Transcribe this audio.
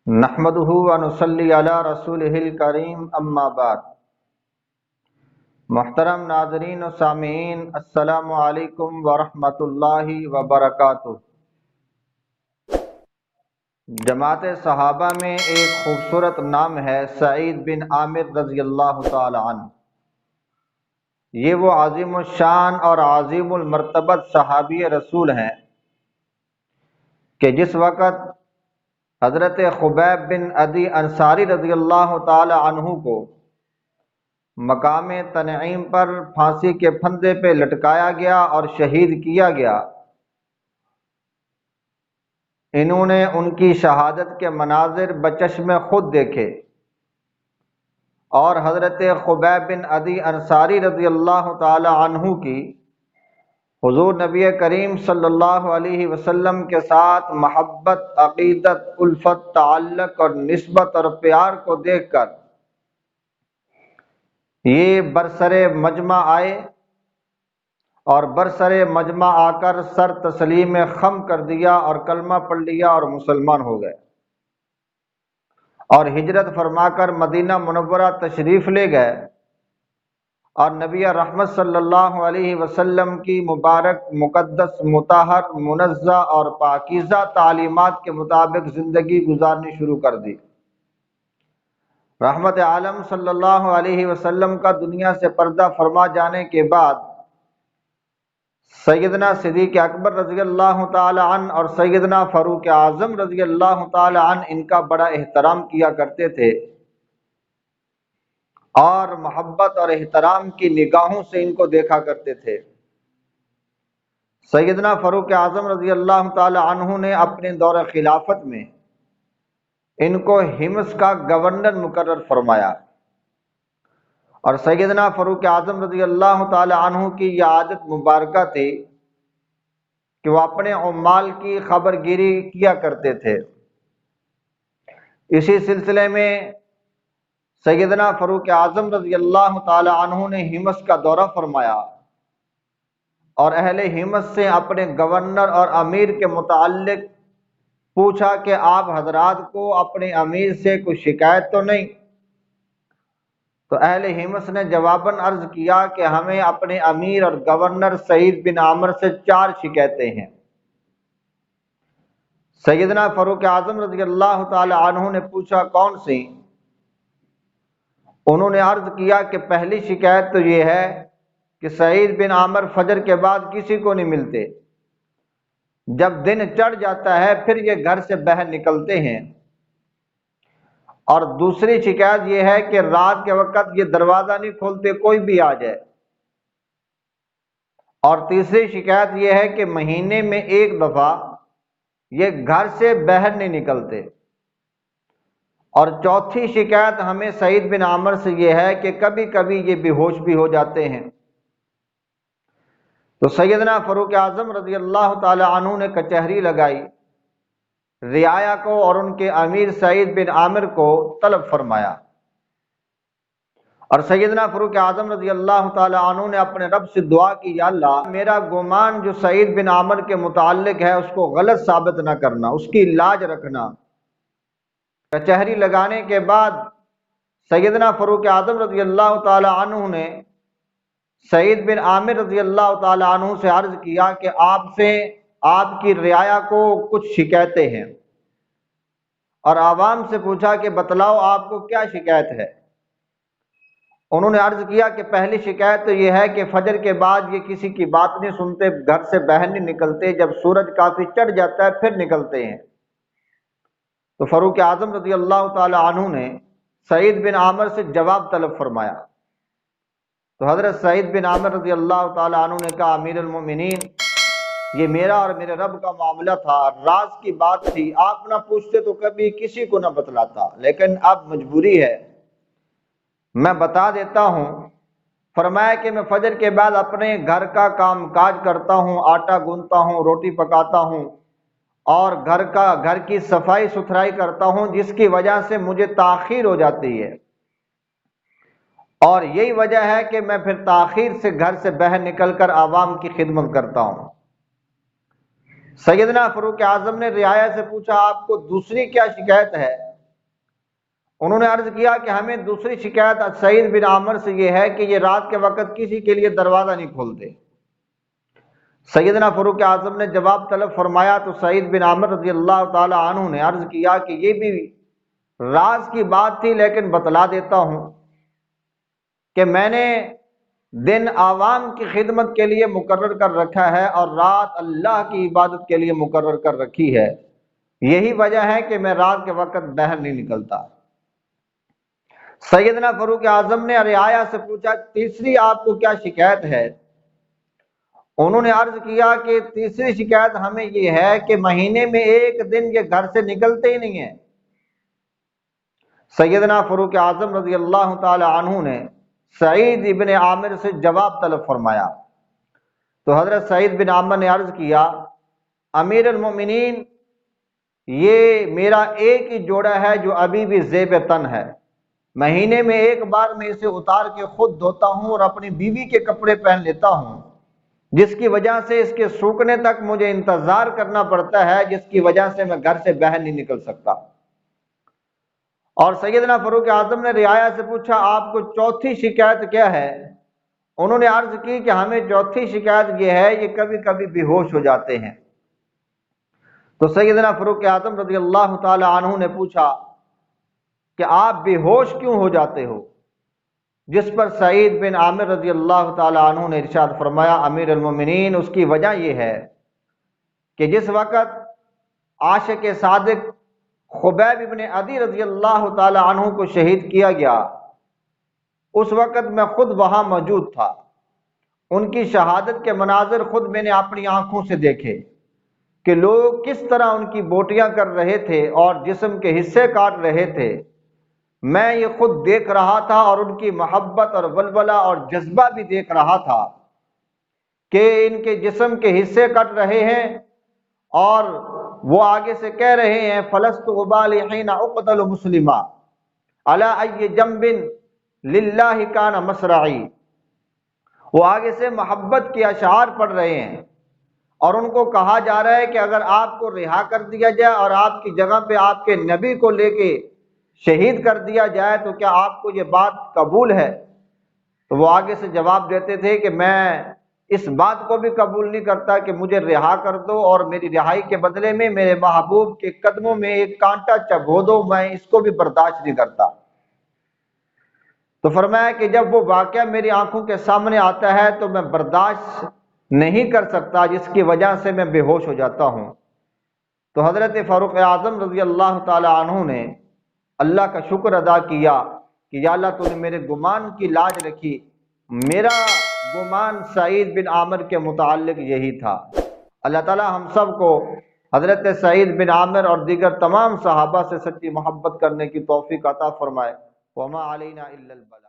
نحمدہ ونصلی علی رسولہ الکریم اما بعد۔ محترم ناظرین و سامعین، السلام علیکم ورحمۃ اللہ وبرکاتہ۔ جماعت صحابہ میں ایک خوبصورت نام ہے سعید بن عامر رضی اللہ تعالی عنہ۔ یہ وہ عظیم الشان اور عظیم المرتبت صحابی رسول ہیں کہ جس وقت حضرت خبیب بن عدی انصاری رضی اللہ تعالی عنہ کو مقام تنعیم پر پھانسی کے پھندے پہ لٹکایا گیا اور شہید کیا گیا، انہوں نے ان کی شہادت کے مناظر بچشم خود دیکھے، اور حضرت خبیب بن عدی انصاری رضی اللہ تعالی عنہ کی حضور نبی کریم صلی اللہ علیہ وسلم کے ساتھ محبت، عقیدت، الفت، تعلق اور نسبت اور پیار کو دیکھ کر یہ برسر مجمع آئے، اور برسر مجمع آ کر سر تسلیم خم کر دیا اور کلمہ پڑھ لیا اور مسلمان ہو گئے، اور ہجرت فرما کر مدینہ منورہ تشریف لے گئے، اور نبی رحمت صلی اللہ علیہ وسلم کی مبارک، مقدس، مطہر، منزہ اور پاکیزہ تعلیمات کے مطابق زندگی گزارنی شروع کر دی۔ رحمت عالم صلی اللہ علیہ وسلم کا دنیا سے پردہ فرما جانے کے بعد سیدنا صدیق اکبر رضی اللہ تعالی عنہ اور سیدنا فاروق اعظم رضی اللہ تعالی عنہ ان کا بڑا احترام کیا کرتے تھے، اور محبت اور احترام کی نگاہوں سے ان کو دیکھا کرتے تھے۔ سیدنا فاروق اعظم رضی اللہ تعالی عنہ نے اپنے دور خلافت میں ان کو حمص کا گورنر مقرر فرمایا، اور سیدنا فاروق اعظم رضی اللہ تعالی عنہ کی یہ عادت مبارکہ تھی کہ وہ اپنے عمال کی خبر گیری کیا کرتے تھے۔ اسی سلسلے میں سیدنا فاروق اعظم رضی اللہ تعالی عنہ نے حمص کا دورہ فرمایا، اور اہل حمص سے اپنے گورنر اور امیر کے متعلق پوچھا کہ آپ حضرات کو اپنے امیر سے کوئی شکایت تو نہیں؟ تو اہل حمص نے جواباً عرض کیا کہ ہمیں اپنے امیر اور گورنر سعید بن عامر سے 4 شکایتیں ہیں۔ سیدنا فاروق اعظم رضی اللہ تعالی عنہ نے پوچھا کون سی؟ انہوں نے عرض کیا کہ پہلی شکایت تو یہ ہے کہ سعید بن عامر فجر کے بعد کسی کو نہیں ملتے، جب دن چڑھ جاتا ہے پھر یہ گھر سے باہر نکلتے ہیں، اور دوسری شکایت یہ ہے کہ رات کے وقت یہ دروازہ نہیں کھولتے کوئی بھی آ جائے، اور تیسری شکایت یہ ہے کہ مہینے میں 1 دفعہ یہ گھر سے باہر نہیں نکلتے، اور چوتھی شکایت ہمیں سعید بن عامر سے یہ ہے کہ کبھی کبھی یہ بے ہوش بھی ہو جاتے ہیں۔ تو سیدنا فاروق اعظم رضی اللہ تعالی عنہ نے کچہری لگائی، رعایا کو اور ان کے امیر سعید بن عامر کو طلب فرمایا، اور سیدنا فاروق اعظم رضی اللہ تعالی عنہ نے اپنے رب سے دعا کی، یا اللہ میرا گمان جو سعید بن عامر کے متعلق ہے اس کو غلط ثابت نہ کرنا، اس کی لاج رکھنا۔ کچہری لگانے کے بعد سیدنا فاروق اعظم رضی اللہ تعالی عنہ نے سعید بن عامر رضی اللہ تعالی عنہ سے عرض کیا کہ آپ کی رعایا کو کچھ شکایتیں ہیں، اور عوام سے پوچھا کہ بتلاؤ آپ کو کیا شکایت ہے؟ انہوں نے عرض کیا کہ پہلی شکایت تو یہ ہے کہ فجر کے بعد یہ کسی کی بات نہیں سنتے، گھر سے باہر نہیں نکلتے، جب سورج کافی چڑھ جاتا ہے پھر نکلتے ہیں۔ تو فاروق اعظم رضی اللہ تعالی عنہ نے سعید بن عامر سے جواب طلب فرمایا، تو حضرت سعید بن عامر رضی اللہ تعالی عنہ نے کہا امیر المومنین، یہ میرا اور میرے رب کا معاملہ تھا، راز کی بات تھی، آپ نہ پوچھتے تو کبھی کسی کو نہ بتلاتا، لیکن اب مجبوری ہے میں بتا دیتا ہوں۔ فرمایا کہ میں فجر کے بعد اپنے گھر کا کام کاج کرتا ہوں، آٹا گوندتا ہوں، روٹی پکاتا ہوں، اور گھر کی صفائی ستھرائی کرتا ہوں، جس کی وجہ سے مجھے تاخیر ہو جاتی ہے، اور یہی وجہ ہے کہ میں پھر تاخیر سے گھر سے باہر نکل کر عوام کی خدمت کرتا ہوں۔ سیدنا فاروق اعظم نے رعایا سے پوچھا آپ کو دوسری کیا شکایت ہے؟ انہوں نے عرض کیا کہ ہمیں دوسری شکایت سعید بن عامر سے یہ ہے کہ یہ رات کے وقت کسی کے لیے دروازہ نہیں کھولتے۔ سیدنا فاروق اعظم نے جواب طلب فرمایا تو سعید بن عامر رضی اللہ تعالی عنہ نے عرض کیا کہ یہ بھی راز کی بات تھی، لیکن بتلا دیتا ہوں کہ میں نے دن عوام کی خدمت کے لیے مقرر کر رکھا ہے اور رات اللہ کی عبادت کے لیے مقرر کر رکھی ہے، یہی وجہ ہے کہ میں رات کے وقت باہر نہیں نکلتا۔ سیدنا فاروق اعظم نے رعایا سے پوچھا تیسری آپ کو کیا شکایت ہے؟ انہوں نے عرض کیا کہ تیسری شکایت ہمیں یہ ہے کہ مہینے میں ایک دن یہ گھر سے نکلتے ہی نہیں ہیں۔ سیدنا فاروق اعظم رضی اللہ تعالی عنہ نے سعید ابن عامر سے جواب طلب فرمایا تو حضرت سعید بن عامر نے عرض کیا امیر المومنین، یہ میرا ایک ہی جوڑا ہے جو ابھی بھی زیب تن ہے، مہینے میں ایک بار میں اسے اتار کے خود دھوتا ہوں اور اپنی بیوی کے کپڑے پہن لیتا ہوں، جس کی وجہ سے اس کے سوکھنے تک مجھے انتظار کرنا پڑتا ہے، جس کی وجہ سے میں گھر سے باہر نہیں نکل سکتا۔ اور سیدنا فاروق اعظم نے رعایا سے پوچھا آپ کو چوتھی شکایت کیا ہے؟ انہوں نے عرض کی کہ ہمیں چوتھی شکایت یہ ہے یہ کبھی کبھی بے ہوش ہو جاتے ہیں۔ تو سیدنا فاروق اعظم رضی اللہ تعالی عنہ نے پوچھا کہ آپ بے ہوش کیوں ہو جاتے ہو؟ جس پر سعید بن عامر رضی اللہ تعالی عنہ نے ارشاد فرمایا امیر المومنین، اس کی وجہ یہ ہے کہ جس وقت عاشق صادق خبیب ابن عدی رضی اللہ تعالی عنہ کو شہید کیا گیا، اس وقت میں خود وہاں موجود تھا۔ ان کی شہادت کے مناظر خود میں نے اپنی آنکھوں سے دیکھے کہ لوگ کس طرح ان کی بوٹیاں کر رہے تھے اور جسم کے حصے کاٹ رہے تھے، میں یہ خود دیکھ رہا تھا اور ان کی محبت اور ولولہ اور جذبہ بھی دیکھ رہا تھا کہ ان کے جسم کے حصے کٹ رہے ہیں اور وہ آگے سے کہہ رہے ہیں فلست ابالی حین اقتل مسلما علی ای جنب للہ کان مسرعی۔ وہ آگے سے محبت کے اشعار پڑھ رہے ہیں اور ان کو کہا جا رہا ہے کہ اگر آپ کو رہا کر دیا جائے اور آپ کی جگہ پہ آپ کے نبی کو لے کے شہید کر دیا جائے تو کیا آپ کو یہ بات قبول ہے؟ تو وہ آگے سے جواب دیتے تھے کہ میں اس بات کو بھی قبول نہیں کرتا کہ مجھے رہا کر دو اور میری رہائی کے بدلے میں میرے محبوب کے قدموں میں ایک کانٹا چبھو دو، میں اس کو بھی برداشت نہیں کرتا۔ تو فرمایا کہ جب وہ واقعہ میری آنکھوں کے سامنے آتا ہے تو میں برداشت نہیں کر سکتا، جس کی وجہ سے میں بے ہوش ہو جاتا ہوں۔ تو حضرت فاروق اعظم رضی اللہ تعالی عنہ نے اللہ کا شکر ادا کیا کہ یا اللہ تو نے میرے گمان کی لاج رکھی، میرا گمان سعید بن عامر کے متعلق یہی تھا۔ اللہ تعالی ہم سب کو حضرت سعید بن عامر اور دیگر تمام صحابہ سے سچی محبت کرنے کی توفیق عطا فرمائے۔ وما علینا الا البلاغ۔